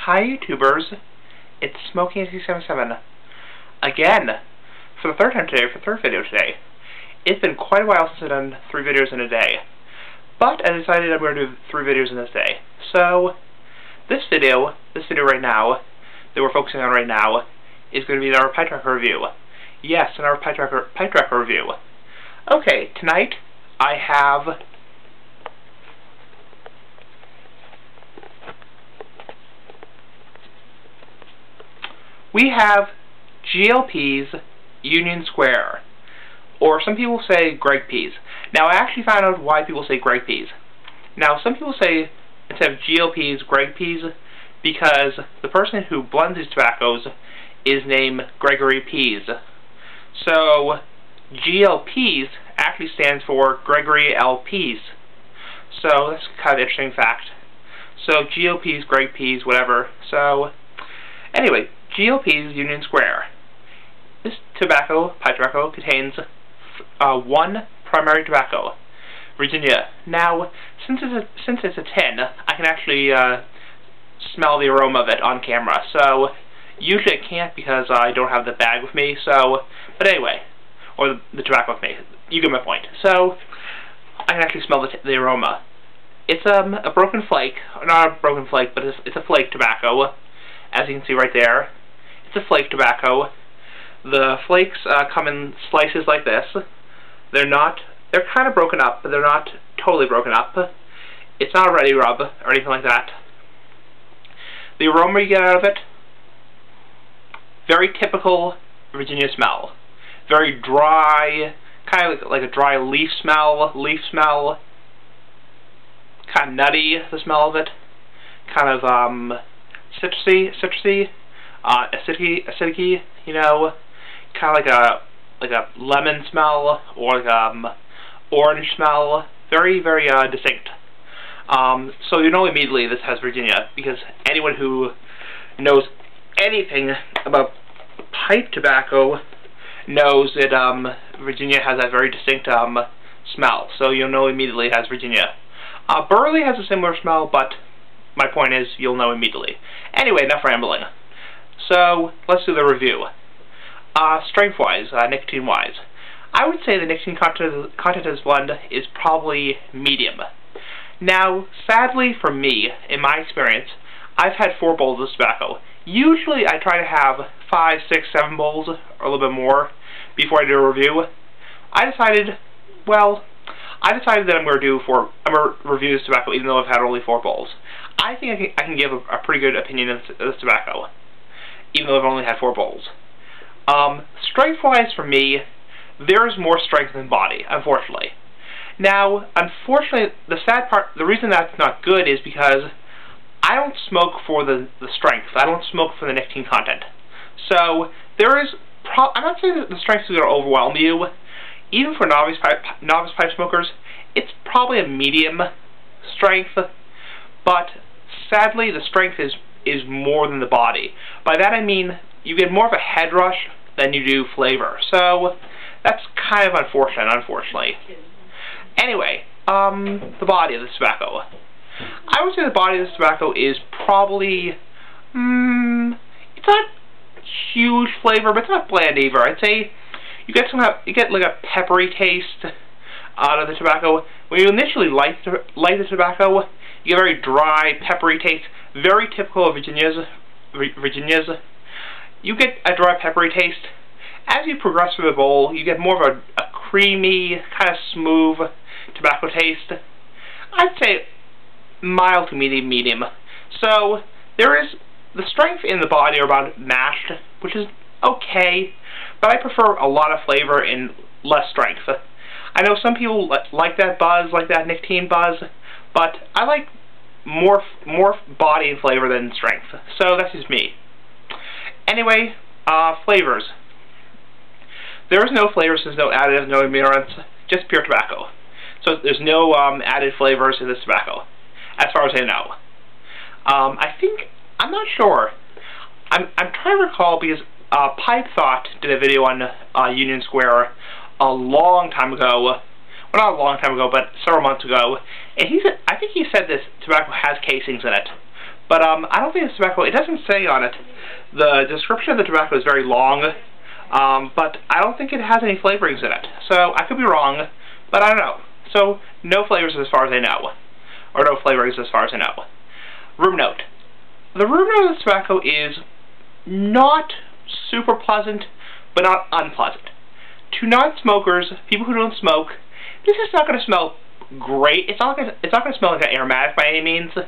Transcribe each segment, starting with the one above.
Hi YouTubers, it's Smoking8777 again for the third time today, for the third video today. It's been quite a while since I've done 3 videos in a day, but I decided I'm going to do 3 videos in this day. So this video right now that we're focusing on right now is going to be our pie tracker review. Yes, an our pie tracker review. Okay, tonight I have GLP's Union Square, or some people say Greg Pease. Now I actually found out why people say Greg Pease. Now some people say instead of GLP's Greg Pease because the person who blends these tobaccos is named Gregory Pease. So GLP's actually stands for Gregory L. Pease. So that's kind of an interesting fact. So GLP's Greg Pease, whatever. So anyway, GLP's Union Square. This tobacco, pipe tobacco, contains one primary tobacco, Virginia. Now, since it's a tin, I can actually smell the aroma of it on camera. So usually I can't because I don't have the bag with me. So, but anyway, or the tobacco with me. You get my point. So I can actually smell the aroma. It's a broken flake, not a broken flake, but it's a flake tobacco, as you can see right there. It's a flake tobacco. The flakes come in slices like this. They're kind of broken up, but they're not totally broken up. It's not a ready rub or anything like that. The aroma you get out of it, very typical Virginia smell. Very dry, kind of like a dry leaf smell. Kind of nutty, the smell of it. Kind of citrusy, acidic, you know, kind of like a lemon smell or like orange smell. Very, very distinct. So you know immediately this has Virginia because anyone who knows anything about pipe tobacco knows that Virginia has that very distinct smell. So you'll know immediately it has Virginia. Burley has a similar smell, but my point is you'll know immediately. Anyway, enough rambling. So let's do the review. Strength-wise, nicotine-wise, I would say the nicotine content of this blend is probably medium. Now, sadly for me, in my experience, I've had 4 bowls of tobacco. Usually I try to have 5, 6, 7 bowls, or a little bit more, before I do a review. I decided that I'm going to review this tobacco even though I've had only 4 bowls. I think I can give a pretty good opinion of this tobacco, even though I've only had 4 bowls. Strength-wise for me, there is more strength than body, unfortunately. Now, unfortunately, the reason that's not good is because I don't smoke for the strength. I don't smoke for the nicotine content. So, I'm not saying that the strength is going to overwhelm you. Even for novice pipe smokers, it's probably a medium strength, but sadly the strength is more than the body. By that I mean you get more of a head rush than you do flavor. So that's kind of unfortunately. Anyway, the body of this tobacco. I would say the body of this tobacco is probably, it's not huge flavor, but it's not bland either. I'd say you get like a peppery taste out of the tobacco. When you initially light the tobacco, you get a very dry, peppery taste, very typical of Virginia's. You get a dry, peppery taste. As you progress through the bowl, you get more of a creamy, kind of smooth tobacco taste. I'd say mild to medium. So there is the strength in the body are about matched, which is okay, but I prefer a lot of flavor and less strength. I know some people like that buzz, like that nicotine buzz, but I like more body and flavor than strength. So that's just me. Anyway, flavors. There is no flavors, there's no additives, no emulsions, just pure tobacco. So there's no added flavors in this tobacco, as far as I know. I'm not sure. I'm trying to recall because Pipe Thought did a video on Union Square a long time ago. Well, not a long time ago, but several months ago. And I think he said this tobacco has casings in it. But I don't think the tobacco, it doesn't say on it. The description of the tobacco is very long, but I don't think it has any flavorings in it. So I could be wrong, but I don't know. So no flavors as far as I know. Or no flavorings as far as I know. Room note. The room note of the tobacco is not super pleasant, but not unpleasant. To non-smokers, people who don't smoke, this is not going to smell great. It's not going to smell like an aromatic by any means, but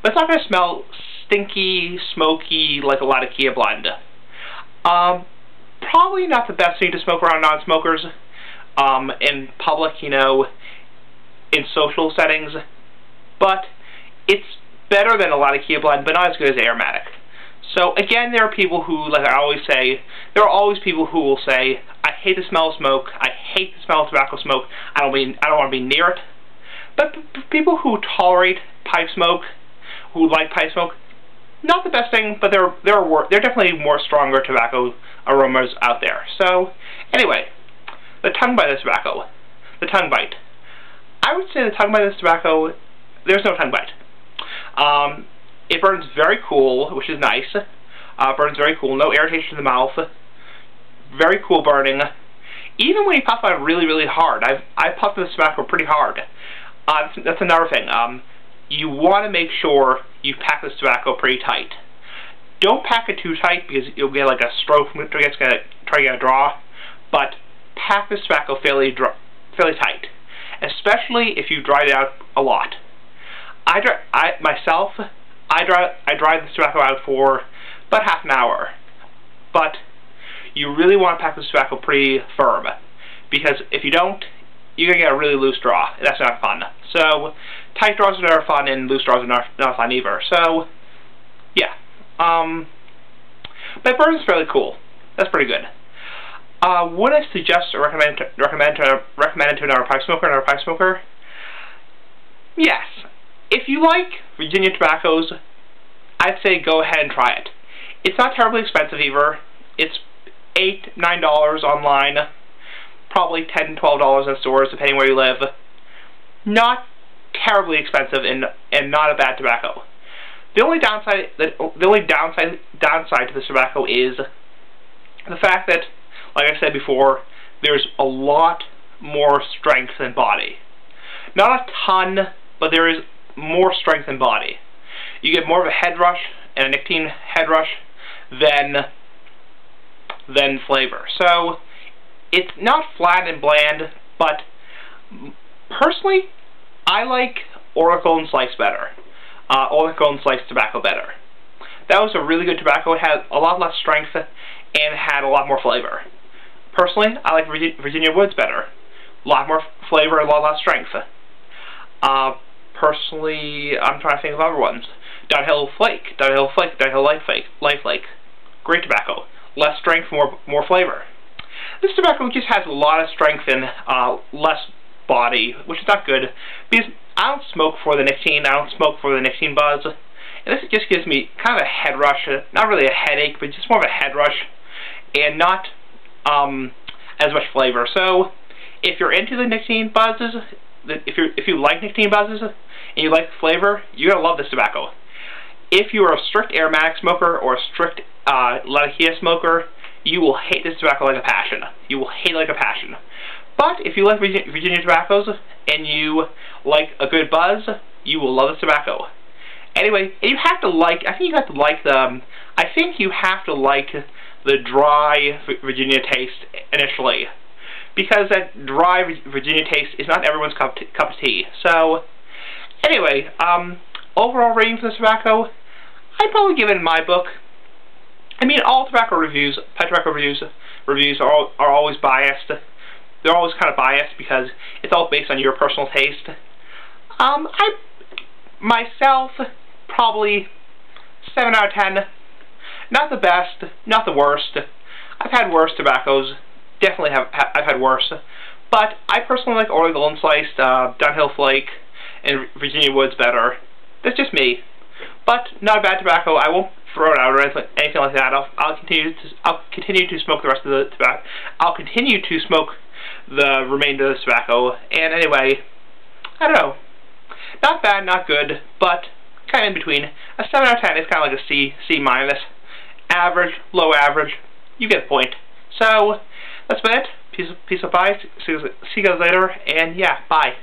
it's not going to smell stinky, smoky like a lot of Kia Blend. Probably not the best thing to smoke around non-smokers in public, you know, in social settings, but it's better than a lot of Kia Blend, but not as good as aromatic. So again, there are people who, like I always say, there are always people who will say, I hate the smell of smoke, I hate the smell of tobacco smoke, I don't want to be near it. But people who tolerate pipe smoke, who like pipe smoke, not the best thing, but there are definitely more stronger tobacco aromas out there. So anyway, the tongue bite of tobacco. The tongue bite. I would say the tongue bite of tobacco, there's no tongue bite. It burns very cool, which is nice. Burns very cool, no irritation in the mouth. Very cool burning. Even when you puff on it really, really hard. I've puffed this tobacco pretty hard. That's another thing. You want to make sure you pack this tobacco pretty tight. Don't pack it too tight because you'll get like a stroke from try to get a draw. But pack this tobacco fairly tight, especially if you dry it out a lot. I dry this tobacco out for about half an hour, but you really want to pack this tobacco pretty firm, because if you don't, you're going to get a really loose draw, and that's not fun. So, tight draws are never fun, and loose draws are not fun either. So, yeah. But it burns fairly cool. That's pretty good. Would I suggest or recommend it to another pipe smoker? Yes. If you like Virginia tobaccos, I'd say go ahead and try it. It's not terribly expensive either. It's $8, $9 online, probably $10, $12 in stores depending where you live. Not terribly expensive and not a bad tobacco. The only downside to this tobacco is the fact that, like I said before, there's a lot more strength than body. Not a ton, but there is more strength than body. You get more of a head rush and a nicotine head rush than flavor. So it's not flat and bland, but personally, I like Oracle and Slice better. Oracle and Slice tobacco better. That was a really good tobacco. It had a lot less strength and had a lot more flavor. Personally, I like Virginia Woods better. A lot more flavor, a lot less strength. Personally, I'm trying to think of other ones. Downhill Light Flake. Great tobacco. Less strength, more flavor. This tobacco just has a lot of strength and less body, which is not good, because I don't smoke for the nicotine, I don't smoke for the nicotine buzz, and this just gives me kind of a head rush, not really a headache, but just more of a head rush, and not as much flavor. So, if you're into the nicotine buzzes, if you like nicotine buzzes, and you like the flavor, you're going to love this tobacco. If you're a strict aromatic smoker, or a strict Latakia smoker, you will hate this tobacco like a passion. You will hate it like a passion. But if you like Virginia tobaccos, and you like a good buzz, you will love this tobacco. Anyway, you have to like, I think you have to like the dry Virginia taste initially. Because that dry Virginia taste is not everyone's cup of tea. So, anyway, overall rating for this tobacco, I'd probably give it in my book. I mean, all tobacco reviews, pipe tobacco reviews are always biased. They're always kind of biased because it's all based on your personal taste. Myself, probably 7 out of 10. Not the best, not the worst. I've had worse tobaccos. Definitely I've had worse. But I personally like Oracle and Slice, Downhill Flake, and Virginia Woods better. That's just me. But not a bad tobacco. I won't throw it out or anything like that. I'll continue to smoke the rest of the tobacco. I'll continue to smoke the remainder of the tobacco. And anyway, I don't know. Not bad, not good, but kind of in between. A 7 out of 10 is kind of like a C, C minus. Average, low average. You get the point. So, that's about it. Peace of pie. See you guys later, and yeah, bye.